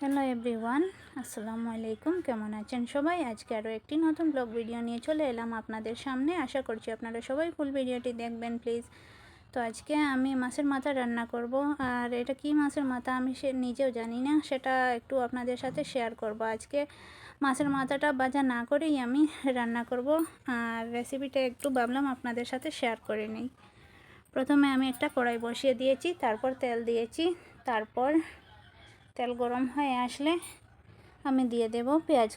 Hello everyone, আসসালামু আলাইকুম। কেমন আছেন সবাই? আজকে আরও একটি নতুন ব্লগ ভিডিও নিয়ে চলে এলাম আপনাদের সামনে। আশা করছি আপনারা সবাই ফুল ভিডিওটি দেখবেন প্লিজ। তো আজকে আমি মাছের মাথা রান্না করব, আর এটা কি মাছের মাথা আমি নিজেও জানি না, সেটা একটু আপনাদের সাথে শেয়ার করব। আজকে মাছের মাথাটা ভাজা না করেই আমি রান্না করব, আর রেসিপিটা একটু ভাবলাম আপনাদের সাথে শেয়ার করে নিই। প্রথমে আমি একটা কড়াই বসিয়ে দিয়েছি, তারপর তেল দিয়েছি। তারপর তেল গরম হয়ে আসলে আমি দিয়ে দেব পেঁয়াজ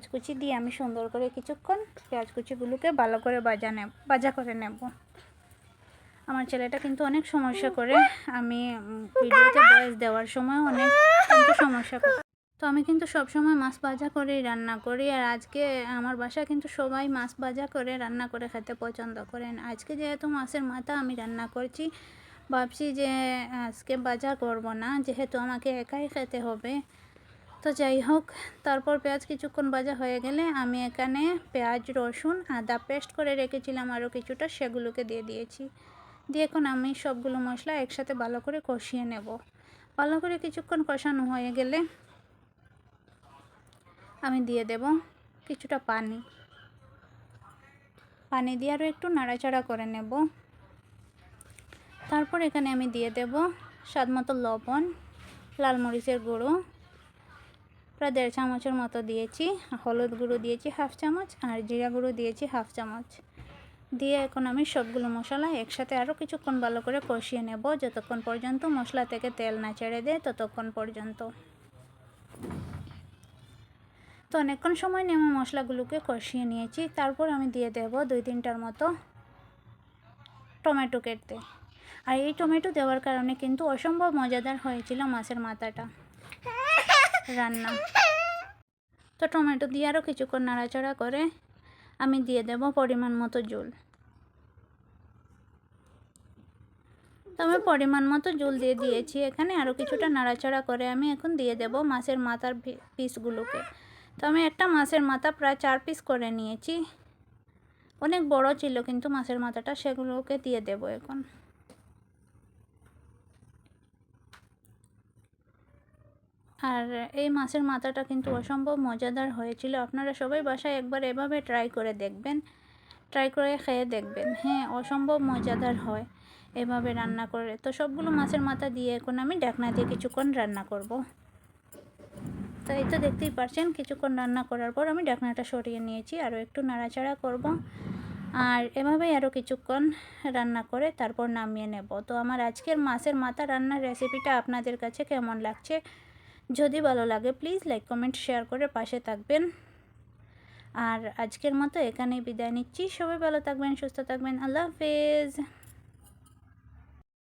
কুচি দিয়ে আমি সুন্দর করে কিছুক্ষণ পেঁয়াজ কুচিগুলোকে ভালো করে ভাজা করে নেব। আমার ছেলেটা কিন্তু অনেক সমস্যা করে, আমি ভিডিওতে ভয়েস দেওয়ার সময় অনেক কিন্তু সমস্যা করে। তো আমি কিন্তু সব সময় মাছ ভাজা করেই রান্না করি, আর আজকে আমার বাসায় কিন্তু সবাই মাছ ভাজা করে রান্না করে খেতে পছন্দ করেন। আজকে যেহেতু মাছের মাথা আমি রান্না করছি, ভাবছি যে আজকে ভাজা করব না, যেহেতু আমাকে একাই খেতে হবে। তো যাই হোক, তারপর পেঁয়াজ কিছুক্ষণ ভাজা হয়ে গেলে আমি এখানে পেঁয়াজ, রসুন, আদা পেস্ট করে রেখেছিলাম আরও কিছুটা, সেগুলোকে দিয়ে দিয়েছি। দিয়ে এখন আমি সবগুলো মশলা একসাথে ভালো করে কষিয়ে নেব। ভালো করে কিছুক্ষণ কষানো হয়ে গেলে আমি দিয়ে দেব কিছুটা পানি দিয়ে আরও একটু নাড়াচাড়া করে নেব। তারপর এখানে আমি দিয়ে দেব স্বাদ মতো লবণ, লাল মরিচের গুঁড়ো প্রায় 1.5 চামচের মতো দিয়েছি, হলুদ গুঁড়ো দিয়েছি 1/2 চামচ, আর জিরা গুঁড়ো দিয়েছি 1/2 চামচ। দিয়ে এখন আমি সবগুলো মশলা একসাথে আরও কিছুক্ষণ ভালো করে কষিয়ে নেব, যতক্ষণ পর্যন্ত মশলা থেকে তেল না ছেড়ে দেয় ততক্ষণ পর্যন্ত। তো অনেকক্ষণ সময় নিয়ে আমি মশলাগুলোকে কষিয়ে নিয়েছি। তারপর আমি দিয়ে দেব 2-3টার মতো টমেটো কেটে। আর এই টমেটো দেওয়ার কারণে কিন্তু অসম্ভব মজাদার হয়েছিল মাছের মাথাটা রান্না। তো টমেটো দিয়ে আরও কিছুক্ষণ নাড়াচাড়া করে আমি দিয়ে দেব পরিমাণ মতো জল। তো আমি পরিমাণ মতো জল দিয়ে দিয়েছি। এখানে আরও কিছুটা নাড়াচাড়া করে আমি এখন দিয়ে দেব মাছের মাথার পিসগুলোকে। তো আমি একটা মাছের মাথা প্রায় 4 পিস করে নিয়েছি, অনেক বড় ছিল কিন্তু মাছের মাথাটা, সেগুলোকে দিয়ে দেব এখন। আর এই মাছের মাথাটা কিন্তু অসম্ভব মজাদার হয়েছিল। আপনারা সবাই বাসায় একবার এভাবে ট্রাই করে দেখবেন, ট্রাই করে খেয়ে দেখবেন। হ্যাঁ, অসম্ভব মজাদার হয় এভাবে রান্না করে। তো সবগুলো মাছের মাথা দিয়ে এখন আমি ঢাকনা দিয়ে কিছুক্ষণ রান্না করব। তো এই তো দেখতেই পাচ্ছেন, কিছুক্ষণ রান্না করার পর আমি ঢাকনাটা সরিয়ে নিয়েছি, আরও একটু নাড়াচাড়া করব। আর এভাবেই আরও কিছুক্ষণ রান্না করে তারপর নামিয়ে নেব। তো আমার আজকের মাছের মাথা রান্নার রেসিপিটা আপনাদের কাছে কেমন লাগছে? যদি ভালো লাগে প্লিজ লাইক, কমেন্ট, শেয়ার করে পাশে থাকবেন। আর আজকের মতো এখানেই বিদায় নিচ্ছি। সবাই ভালো থাকবেন, সুস্থ থাকবেন। আল্লাহ হাফেজ।